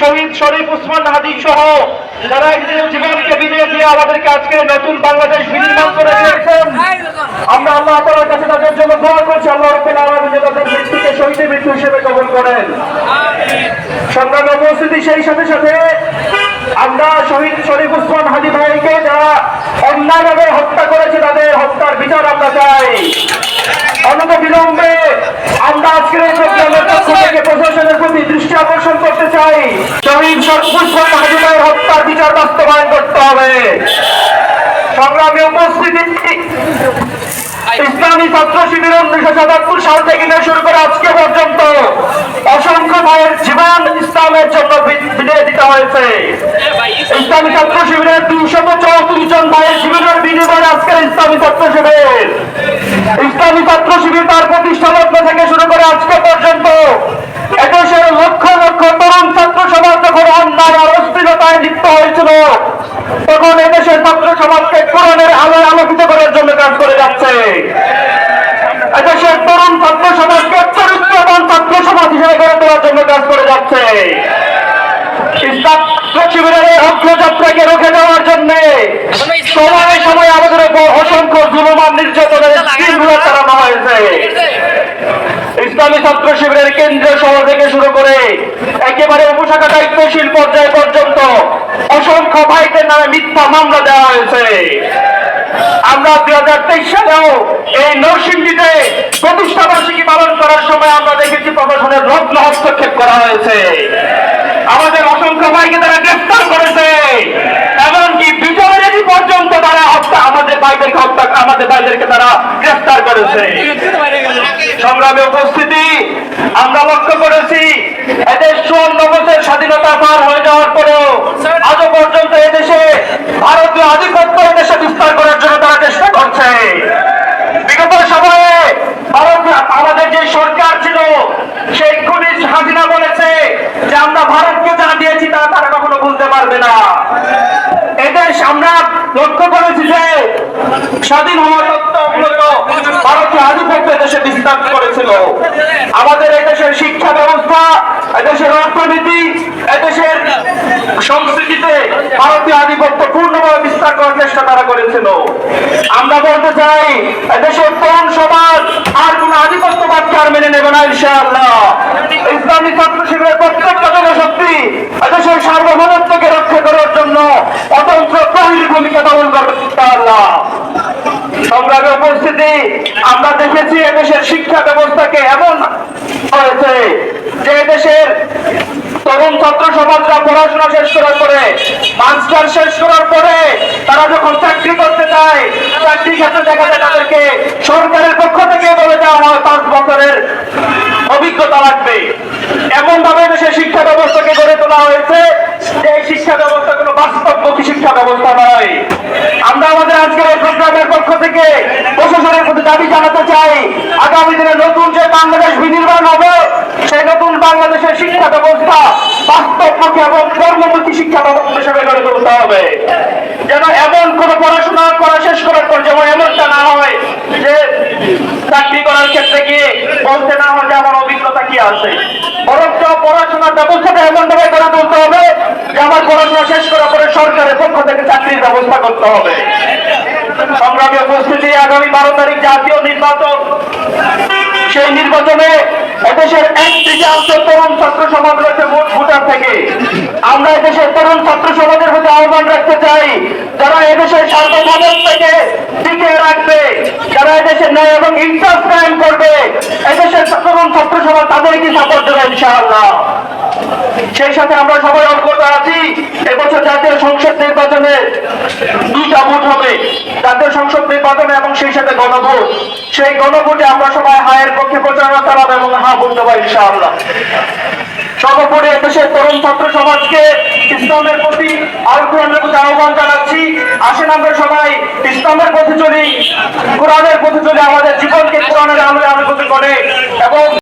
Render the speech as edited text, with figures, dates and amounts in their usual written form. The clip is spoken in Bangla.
শহীদ শরীফ উসমান হাদি সহ যারা জীবনকে বিলিয়ে দিয়ে আমাদেরকে আজকে নতুন বাংলাদেশ বিনির্মাণ করে দিয়েছেন, আমরা আল্লাহ তাআলার কাছে তাদের জন্য দোয়া করছি। আল্লাহ রাব্বুল আলামিন তাদের মৃত্যুকে শহীদের মৃত্যু হিসেবে কবুল করেন। সংগ্রামী উপস্থিতি, সেই সাথে সাথে আমরা শহীদ শরীফ উসমান হাদি ভাইকে যারা অন্যায়ভাবে হত্যা করেছে তাদের হত্যার বিচার আমরা চাই। অনতিবিলম্বে আমরা আজকের এই প্রোগ্রামের পক্ষ থেকে প্রশাসনের প্রতি দৃষ্টি আকর্ষণ করতে চাই, শহীদ উসমান হাদি ভাইয়ের হত্যার বিচার বাস্তবায়ন করতে হবে। সংগ্রামী উপস্থিতি, ইসলামী ছাত্র শিবির 1977 সাল থেকে শুরু করে আজকে পর্যন্ত অসংখ্য ভাইয়ের জীবন ইসলামের জন্য বিলিয়ে দিতে হয়েছে। ইসলামী ছাত্র শিবিরের 234 জন ভাইয়ের জীবনের বিনিময়ে আজকের ইসলামী ছাত্র শিবির। ইসলামী ছাত্র শিবির তার প্রতিষ্ঠা লগ্ন থেকে শুরু করে আজকে পর্যন্ত এদেশের লক্ষ লক্ষ তরুণ ছাত্র সমাজ যখন অন্যায় আর অস্থিরতায় লিপ্ত হয়েছিল, তখন এদেশের ছাত্র সমাজকে কোরআনের আলোয় আলোকিত করার জন্য কাজ করে যাচ্ছে। এদেশের তরুণ ছাত্র সমাজকে চরিত্রবান ছাত্র সমাজ হিসেবে গড়ে তোলার জন্য কাজ করে যাচ্ছে। ইসলাম শিবিরের এই অগ্রযাত্রাকে রুখে দেওয়ার জন্য সময়ে সময়ে আমাদের উপর অসংখ্য জুলুম আর নির্যাতনের স্কিমগুলো চালানো হয়েছে। ইসলামী ছাত্র শিবিরের কেন্দ্রীয় শহর থেকে শুরু করে একেবারে উপশাখা দায়িত্বশীল পর্যায় পর্যন্ত অসংখ্য ভাইদের নামে মিথ্যা মামলা দেওয়া হয়েছে। আমরা 2023 সালেও এই নরসিংদীতে প্রতিষ্ঠাবার্ষিকী পালন করার সময় আমরা দেখেছি প্রশাসনের রত্ন হস্তক্ষেপ করা হয়েছে। আমাদের অসংখ্য ভাইকে তারা গ্রেফতার করেছে, এমনকি বিজয় রেডি পর্যন্ত তারা আমাদের ভাইদেরকে তারা গ্রেফতার করেছে। সংগ্রামে উপস্থিতি, আমরা লক্ষ্য করেছি এদেশ 54 বছর স্বাধীনতা পার হয়ে যাওয়ার পরেও আজও পর্যন্ত এদেশে ভারতীয় আধিপত্য এদেশে বিস্তার করার জন্য তারা চেষ্টা করছে। বিগত সময়ে আমাদের যে সরকার ছিল সেই খুনি হাসিনা বলেছে যে আমরা ভারতকে যা দিয়েছি তা তারা কখনো বুঝতে পারবে না। এদেশ আমরা লক্ষ্য করেছি যে স্বাধীন হওয়ার তত্ত্বমূলত ভারতীয় আধিপত্য দেশে বিস্তার করেছিল। আমাদের এদেশের শিক্ষা ব্যবস্থা, এদেশের অর্থনীতি, এদেশের সংস্কৃতিতে ভারতীয় আধিপত্য পূর্ণভাবে বিস্তার করার চেষ্টা তারা করেছিল। আমরা বলতে চাই এদেশের তরুণ সমাজ আর কোন আধিপত্যবাদকে আর মেনে নেবে না ইনশাআল্লাহ। ইসলামী ছাত্র শিবিরের প্রত্যেকটা জনশক্তি এদেশের সার্বভৌমত্বকে রক্ষা করার জন্য অতন্ত্র প্রহরী ভূমিকা পালন করবে ইনশাআল্লাহ। সংগ্রামে উপস্থিতি, আমরা দেখেছি এদেশের শিক্ষা ব্যবস্থাকে এমন হয়েছে যে এদেশের তরুণ ছাত্র সমাজরা পড়াশোনা শেষ করার পরে, মাস্টার শেষ করার পরে তারা যখন চাকরি করতে চায়, চাকরি ক্ষেত্রে দেখা যায় তাদেরকে সরকারের পক্ষ থেকে বলে দেওয়া হয় 5 বছরের অভিজ্ঞতা লাগবে। এমন ভাবে দেশের শিক্ষা ব্যবস্থাকে গড়ে তোলা হয়েছে যে এই শিক্ষা ব্যবস্থা কোনো বাস্তবমুখী শিক্ষা ব্যবস্থা নয়। আমরা আমাদের আজকের এই প্রোগ্রামের পক্ষ থেকে প্রশাসনের প্রতি দাবি জানাতে চাই, আগামী দিনে নতুন যে বাংলাদেশ বিনির্মাণ হবে সেই নতুন বাংলাদেশের শিক্ষা ব্যবস্থা বাস্তবমুখী এবং কর্মমুখী শিক্ষা ব্যবস্থা হিসেবে গড়ে তুলতে হবে। যেন এমন কোন পড়াশোনা করা শেষ করার পর যেমন এমনটা না হয় যে চাকরি করার ক্ষেত্রে গিয়ে বলতে না হয় যে আমার অভিজ্ঞতা কি আছে, বরঞ্চ পড়াশোনার ব্যবস্থাটা এমন ভাবে গড়ে তুলতে হবে যে আমার পড়াশোনা শেষ করার পরে সরকারের পক্ষ থেকে চাকরির ব্যবস্থা করতে হবে। সংগ্রামী উপস্থিতি, আগামী 12 তারিখ জাতীয় নির্বাচন, সেই নির্বাচনে এদেশের 1/3 তরুণ ছাত্র সমাজ রয়েছে মোট ভোটার থেকে। আমরা এদেশের তরুণ ছাত্র সমাজের প্রতি আহ্বান রাখতে চাই, যারা এদেশের সার্বভৌমত্বকে টিকিয়ে রাখবে, যারা এদেশের ন্যায় এবং ইনসাফ কায়েম করবে, এদেশের তরুণ ছাত্র সমাজ তাদেরকে সাপোর্ট দেবে ইনশাআল্লাহ। সেই সাথে আমরা সবাই অবগত আছি এবছর জাতীয় সংসদ নির্বাচনে 2টা ভোট হবে, জাতীয় সংসদ নির্বাচনে এবং সেই সাথে গণভোট। সেই গণভোটে আমরা সবাই হায়ের পক্ষে প্রচারণা চালাবো এবং হা ভোট দেবো ইনশাআল্লাহ। সর্বোপরি দেশের তরুণ ছাত্র সমাজকে ইসলামের প্রতি আল কোরআনের প্রতি আহ্বান জানাচ্ছি, আসেন আমরা সবাই ইসলামের পথে চলি, কোরআনের পথে চলি, আমাদের জীবনকে কোরআনের আলোয় আলোকিত করে এবং